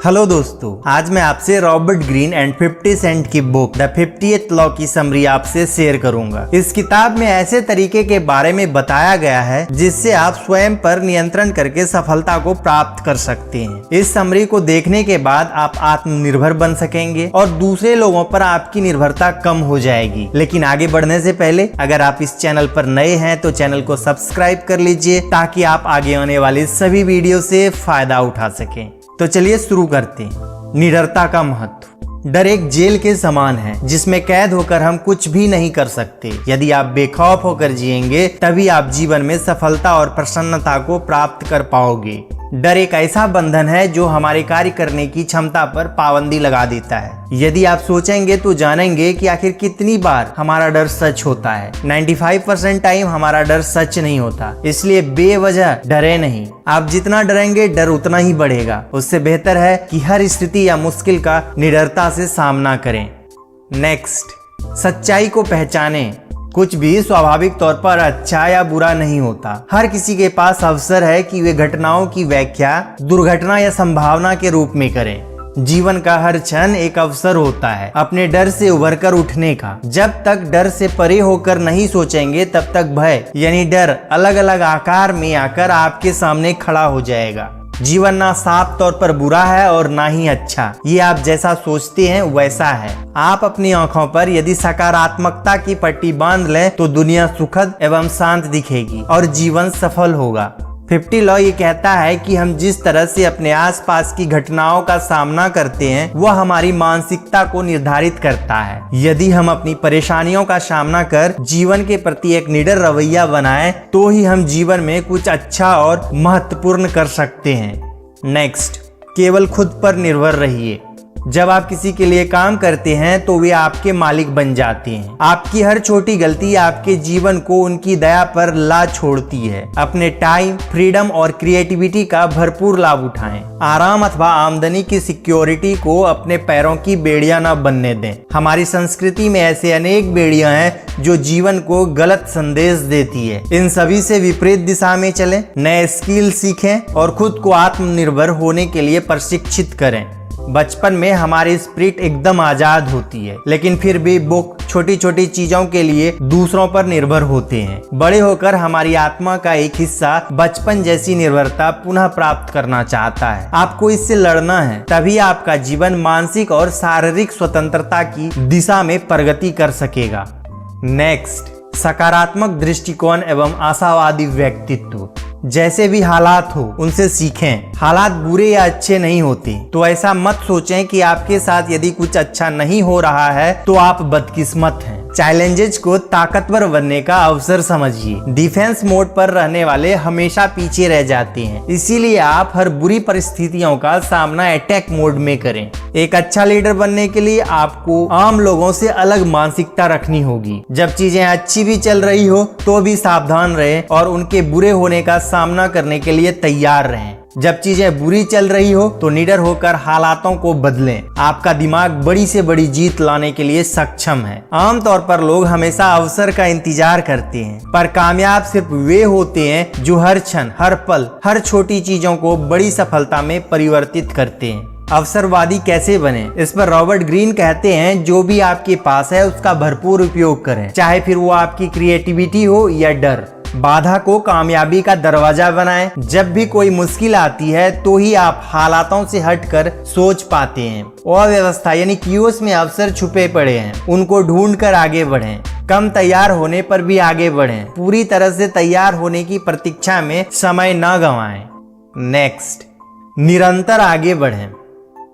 Hello दोस्तों, आज मैं आपसे रॉबर्ट ग्रीन एंड 50 सेंट की बुक द 50th लॉ की समरी आपसे शेयर करूंगा। इस किताब में ऐसे तरीके के बारे में बताया गया है जिससे आप स्वयं पर नियंत्रण करके सफलता को प्राप्त कर सकते हैं। इस समरी को देखने के बाद आप आत्मनिर्भर बन सकेंगे और दूसरे लोगों पर आपकी निर्भरता कम हो जाएगी। लेकिन आगे बढ़ने से पहले अगर आप इस चैनल पर नए हैं तो चैनल को सब्सक्राइब कर लीजिए ताकि आप आगे आने वाली सभी वीडियो से फायदा उठा सकें। तो चलिए शुरू करते हैं। निडरता का महत्व। डर एक जेल के समान है जिसमें कैद होकर हम कुछ भी नहीं कर सकते। यदि आप बेखौफ होकर जिएंगे तभी आप जीवन में सफलता और प्रसन्नता को प्राप्त कर पाओगे। डर एक ऐसा बंधन है जो हमारे कार्य करने की क्षमता पर पाबंदी लगा देता है। यदि आप सोचेंगे तो जानेंगे कि आखिर कितनी बार हमारा डर सच होता है। 95% टाइम हमारा डर सच नहीं होता, इसलिए बेवजह डरे नहीं। आप जितना डरेंगे डर उतना ही बढ़ेगा। उससे बेहतर है कि हर स्थिति या मुश्किल का निडरता से सामना करें। नेक्स्ट, सच्चाई को पहचानें। कुछ भी स्वाभाविक तौर पर अच्छा या बुरा नहीं होता। हर किसी के पास अवसर है कि वे घटनाओं की व्याख्या दुर्घटना या संभावना के रूप में करें। जीवन का हर क्षण एक अवसर होता है अपने डर से उभरकर उठने का। जब तक डर से परे होकर नहीं सोचेंगे तब तक भय यानी डर अलग अलग आकार में आकर आपके सामने खड़ा हो जाएगा। जीवन ना साफ तौर पर बुरा है और ना ही अच्छा। ये आप जैसा सोचते हैं वैसा है। आप अपनी आंखों पर यदि सकारात्मकता की पट्टी बांध लें तो दुनिया सुखद एवं शांत दिखेगी और जीवन सफल होगा। 50 लॉ ये कहता है कि हम जिस तरह से अपने आसपास की घटनाओं का सामना करते हैं वह हमारी मानसिकता को निर्धारित करता है। यदि हम अपनी परेशानियों का सामना कर जीवन के प्रति एक निडर रवैया बनाएं तो ही हम जीवन में कुछ अच्छा और महत्वपूर्ण कर सकते हैं। नेक्स्ट, केवल खुद पर निर्भर रहिए। जब आप किसी के लिए काम करते हैं तो वे आपके मालिक बन जाते हैं। आपकी हर छोटी गलती आपके जीवन को उनकी दया पर ला छोड़ती है। अपने टाइम, फ्रीडम और क्रिएटिविटी का भरपूर लाभ उठाएं। आराम अथवा आमदनी की सिक्योरिटी को अपने पैरों की बेड़ियां न बनने दें। हमारी संस्कृति में ऐसे अनेक बेड़ियां हैं जो जीवन को गलत संदेश देती है। इन सभी से विपरीत दिशा में चलें, नए स्किल सीखें और खुद को आत्मनिर्भर होने के लिए प्रशिक्षित करें। बचपन में हमारी स्पिरिट एकदम आजाद होती है, लेकिन फिर भी बुक छोटी छोटी चीजों के लिए दूसरों पर निर्भर होते हैं। बड़े होकर हमारी आत्मा का एक हिस्सा बचपन जैसी निर्भरता पुनः प्राप्त करना चाहता है। आपको इससे लड़ना है, तभी आपका जीवन मानसिक और शारीरिक स्वतंत्रता की दिशा में प्रगति कर सकेगा। नेक्स्ट, सकारात्मक दृष्टिकोण एवं आशावादी व्यक्तित्व। जैसे भी हालात हो उनसे सीखें। हालात बुरे या अच्छे नहीं होते, तो ऐसा मत सोचें कि आपके साथ यदि कुछ अच्छा नहीं हो रहा है तो आप बदकिस्मत हैं। चैलेंजेस को ताकतवर बनने का अवसर समझिए। डिफेंस मोड पर रहने वाले हमेशा पीछे रह जाते हैं, इसीलिए आप हर बुरी परिस्थितियों का सामना अटैक मोड में करें। एक अच्छा लीडर बनने के लिए आपको आम लोगों से अलग मानसिकता रखनी होगी। जब चीजें अच्छी भी चल रही हो तो भी सावधान रहें और उनके बुरे होने का सामना करने के लिए तैयार रहें। जब चीजें बुरी चल रही हो तो निडर होकर हालातों को बदलें। आपका दिमाग बड़ी से बड़ी जीत लाने के लिए सक्षम है। आमतौर पर लोग हमेशा अवसर का इंतजार करते हैं, पर कामयाब सिर्फ वे होते हैं जो हर क्षण, हर पल, हर छोटी चीजों को बड़ी सफलता में परिवर्तित करते हैं। अवसरवादी कैसे बने, इस पर रॉबर्ट ग्रीन कहते हैं, जो भी आपके पास है उसका भरपूर उपयोग करें, चाहे फिर वो आपकी क्रिएटिविटी हो या डर। बाधा को कामयाबी का दरवाजा बनाएं। जब भी कोई मुश्किल आती है तो ही आप हालातों से हटकर सोच पाते हैं। अव्यवस्था यानी कियोस में अवसर छुपे पड़े हैं, उनको ढूंढकर आगे बढ़ें। कम तैयार होने पर भी आगे बढ़ें। पूरी तरह से तैयार होने की प्रतीक्षा में समय न गंवाएं। नेक्स्ट, निरंतर आगे बढ़ें।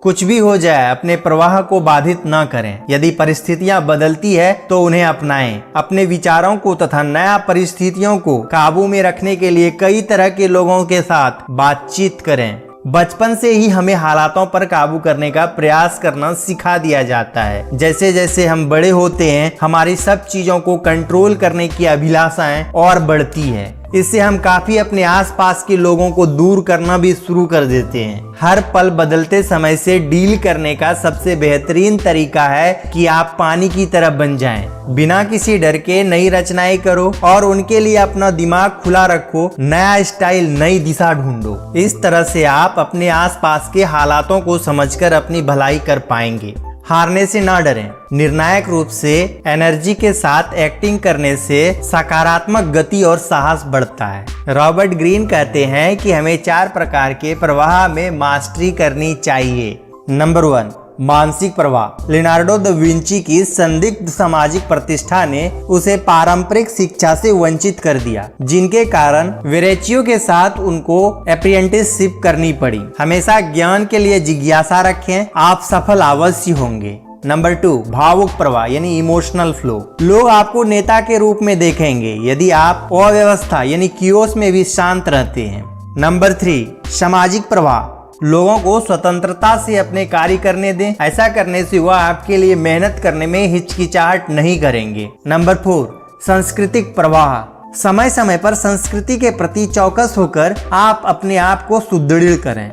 कुछ भी हो जाए अपने प्रवाह को बाधित न करें। यदि परिस्थितियां बदलती है तो उन्हें अपनाएं। अपने विचारों को तथा नया परिस्थितियों को काबू में रखने के लिए कई तरह के लोगों के साथ बातचीत करें। बचपन से ही हमें हालातों पर काबू करने का प्रयास करना सिखा दिया जाता है। जैसे जैसे हम बड़े होते हैं हमारी सब चीजों को कंट्रोल करने की अभिलाषाएं और बढ़ती है। इससे हम काफी अपने आसपास के लोगों को दूर करना भी शुरू कर देते हैं। हर पल बदलते समय से डील करने का सबसे बेहतरीन तरीका है कि आप पानी की तरह बन जाएं। बिना किसी डर के नई रचनाएं करो और उनके लिए अपना दिमाग खुला रखो। नया स्टाइल, नई दिशा ढूंढो। इस तरह से आप अपने आसपास के हालातों को समझकर अपनी भलाई कर पाएंगे। हारने से ना डरें। निर्णायक रूप से एनर्जी के साथ एक्टिंग करने से सकारात्मक गति और साहस बढ़ता है। रॉबर्ट ग्रीन कहते हैं कि हमें 4 प्रकार के प्रवाह में मास्टरी करनी चाहिए। नंबर 1, मानसिक प्रवाह। लियोनार्डो दा विंची की संदिग्ध सामाजिक प्रतिष्ठा ने उसे पारंपरिक शिक्षा से वंचित कर दिया, जिनके कारण वेरेचियो के साथ उनको अप्रेंटिसशिप करनी पड़ी। हमेशा ज्ञान के लिए जिज्ञासा रखें, आप सफल अवश्य होंगे। नंबर 2, भावुक प्रवाह यानी इमोशनल फ्लो। लोग आपको नेता के रूप में देखेंगे यदि आप अव्यवस्था यानी कियोस में भी शांत रहते हैं। नंबर 3, सामाजिक प्रवाह। लोगों को स्वतंत्रता से अपने कार्य करने दें। ऐसा करने से वह आपके लिए मेहनत करने में हिचकिचाहट नहीं करेंगे। नंबर 4, सांस्कृतिक प्रवाह। समय समय पर संस्कृति के प्रति चौकस होकर आप अपने आप को सुदृढ़ करें।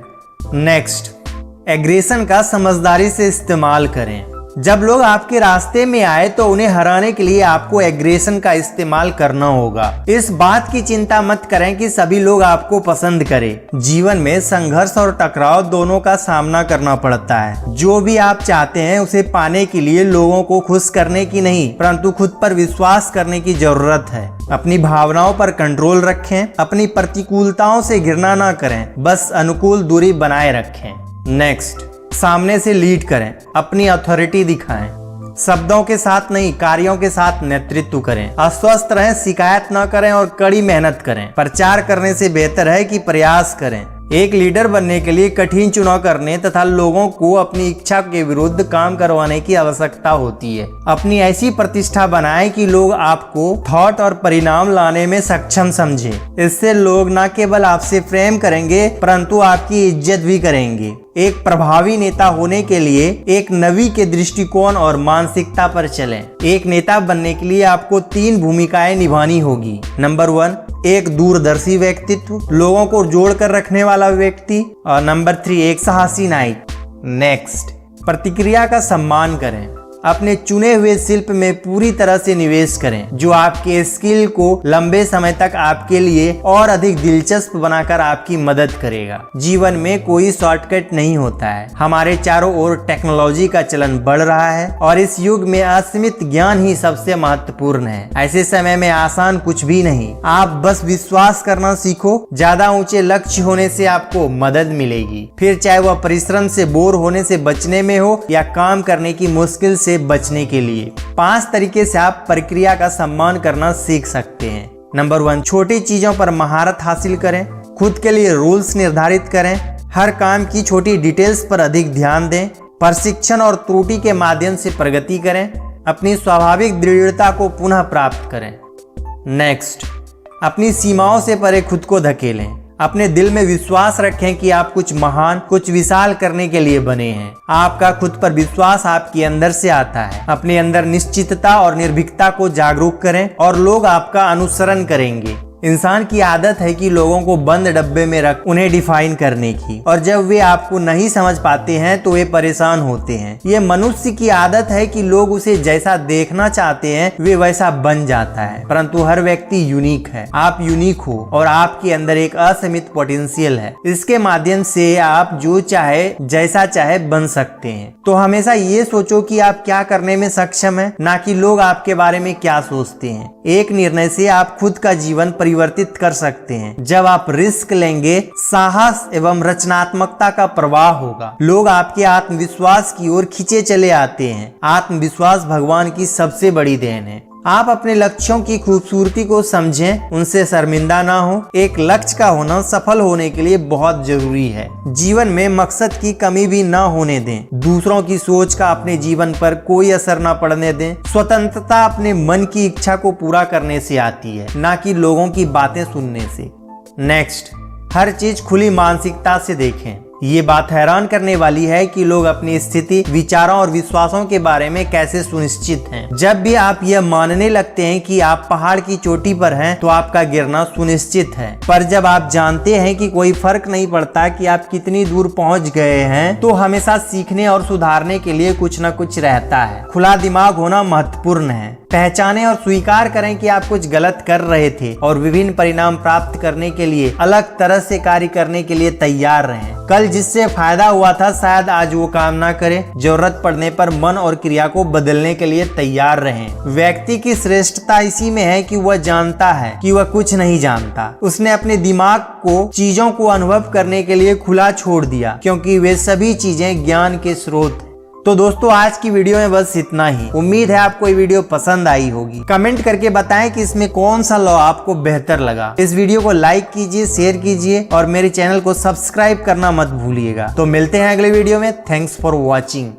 नेक्स्ट, एग्रेशन का समझदारी से इस्तेमाल करें। जब लोग आपके रास्ते में आए तो उन्हें हराने के लिए आपको एग्रेशन का इस्तेमाल करना होगा। इस बात की चिंता मत करें कि सभी लोग आपको पसंद करें। जीवन में संघर्ष और टकराव दोनों का सामना करना पड़ता है। जो भी आप चाहते हैं उसे पाने के लिए लोगों को खुश करने की नहीं, परंतु खुद पर विश्वास करने की जरूरत है। अपनी भावनाओं पर कंट्रोल रखें। अपनी प्रतिकूलताओं से घृणा ना करें, बस अनुकूल दूरी बनाए रखें। नेक्स्ट, सामने से लीड करें। अपनी अथॉरिटी दिखाएं। शब्दों के साथ नहीं, कार्यों के साथ नेतृत्व करें। अस्वस्थ रहें, शिकायत न करें और कड़ी मेहनत करें। प्रचार करने से बेहतर है कि प्रयास करें। एक लीडर बनने के लिए कठिन चुनाव करने तथा लोगों को अपनी इच्छा के विरुद्ध काम करवाने की आवश्यकता होती है। अपनी ऐसी प्रतिष्ठा बनाएं कि लोग आपको थॉट और परिणाम लाने में सक्षम समझें। इससे लोग न केवल आपसे प्रेम करेंगे परंतु आपकी इज्जत भी करेंगे। एक प्रभावी नेता होने के लिए एक नवी के दृष्टिकोण और मानसिकता पर चलें। एक नेता बनने के लिए आपको 3 भूमिकाएं निभानी होगी। नंबर 1, एक दूरदर्शी व्यक्तित्व, लोगों को जोड़कर रखने वाला व्यक्ति। और नंबर 3, एक साहसी नायक। नेक्स्ट, प्रतिक्रिया का सम्मान करें। अपने चुने हुए शिल्प में पूरी तरह से निवेश करें, जो आपके स्किल को लंबे समय तक आपके लिए और अधिक दिलचस्प बनाकर आपकी मदद करेगा। जीवन में कोई शॉर्टकट नहीं होता है। हमारे चारों ओर टेक्नोलॉजी का चलन बढ़ रहा है और इस युग में असीमित ज्ञान ही सबसे महत्वपूर्ण है। ऐसे समय में आसान कुछ भी नहीं। आप बस विश्वास करना सीखो। ज्यादा ऊंचे लक्ष्य होने से आपको मदद मिलेगी, फिर चाहे वह परिश्रम से बोर होने से बचने में हो या काम करने की मुश्किल से बचने के लिए। 5 तरीके से आप प्रक्रिया का सम्मान करना सीख सकते हैं। नंबर 1, छोटी चीजों पर महारत हासिल करें। खुद के लिए रूल्स निर्धारित करें। हर काम की छोटी डिटेल्स पर अधिक ध्यान दें। प्रशिक्षण और त्रुटि के माध्यम से प्रगति करें। अपनी स्वाभाविक दृढ़ता को पुनः प्राप्त करें। नेक्स्ट, अपनी सीमाओं से परे खुद को धकेलें। अपने दिल में विश्वास रखें कि आप कुछ महान, कुछ विशाल करने के लिए बने हैं। आपका खुद पर विश्वास आपके अंदर से आता है। अपने अंदर निश्चितता और निर्भीकता को जागरूक करें और लोग आपका अनुसरण करेंगे। इंसान की आदत है कि लोगों को बंद डब्बे में रख उन्हें डिफाइन करने की, और जब वे आपको नहीं समझ पाते हैं तो वे परेशान होते हैं। ये मनुष्य की आदत है कि लोग उसे जैसा देखना चाहते हैं वे वैसा बन जाता है, परंतु हर व्यक्ति यूनिक है। आप यूनिक हो और आपके अंदर एक असीमित पोटेंशियल है। इसके माध्यम से आप जो चाहे जैसा चाहे बन सकते हैं। तो हमेशा ये सोचो कि आप क्या करने में सक्षम है, ना कि लोग आपके बारे में क्या सोचते हैं। एक निर्णय से आप खुद का जीवन परिवर्तित कर सकते हैं। जब आप रिस्क लेंगे, साहस एवं रचनात्मकता का प्रवाह होगा। लोग आपके आत्मविश्वास की ओर खींचे चले आते हैं। आत्मविश्वास भगवान की सबसे बड़ी देन है। आप अपने लक्ष्यों की खूबसूरती को समझें, उनसे शर्मिंदा ना हो। एक लक्ष्य का होना सफल होने के लिए बहुत जरूरी है। जीवन में मकसद की कमी भी ना होने दें। दूसरों की सोच का अपने जीवन पर कोई असर ना पड़ने दें। स्वतंत्रता अपने मन की इच्छा को पूरा करने से आती है, ना कि लोगों की बातें सुनने से। नेक्स्ट, हर चीज खुली मानसिकता से देखें। ये बात हैरान करने वाली है कि लोग अपनी स्थिति, विचारों और विश्वासों के बारे में कैसे सुनिश्चित हैं। जब भी आप यह मानने लगते हैं कि आप पहाड़ की चोटी पर हैं, तो आपका गिरना सुनिश्चित है। पर जब आप जानते हैं कि कोई फर्क नहीं पड़ता कि आप कितनी दूर पहुंच गए हैं, तो हमेशा सीखने और सुधारने के लिए कुछ न कुछ रहता है। खुला दिमाग होना महत्वपूर्ण है। पहचानें और स्वीकार करें कि आप कुछ गलत कर रहे थे और विभिन्न परिणाम प्राप्त करने के लिए अलग तरह से कार्य करने के लिए तैयार रहें। कल जिससे फायदा हुआ था शायद आज वो काम ना करे। जरूरत पड़ने पर मन और क्रिया को बदलने के लिए तैयार रहें। व्यक्ति की श्रेष्ठता इसी में है कि वह जानता है कि वह कुछ नहीं जानता। उसने अपने दिमाग को चीजों को अनुभव करने के लिए खुला छोड़ दिया, क्योंकि वे सभी चीजें ज्ञान के स्रोत हैं। तो दोस्तों, आज की वीडियो में बस इतना ही। उम्मीद है आपको ये वीडियो पसंद आई होगी। कमेंट करके बताएं कि इसमें कौन सा लॉ आपको बेहतर लगा। इस वीडियो को लाइक कीजिए, शेयर कीजिए और मेरे चैनल को सब्सक्राइब करना मत भूलिएगा। तो मिलते हैं अगले वीडियो में। Thanks for watching.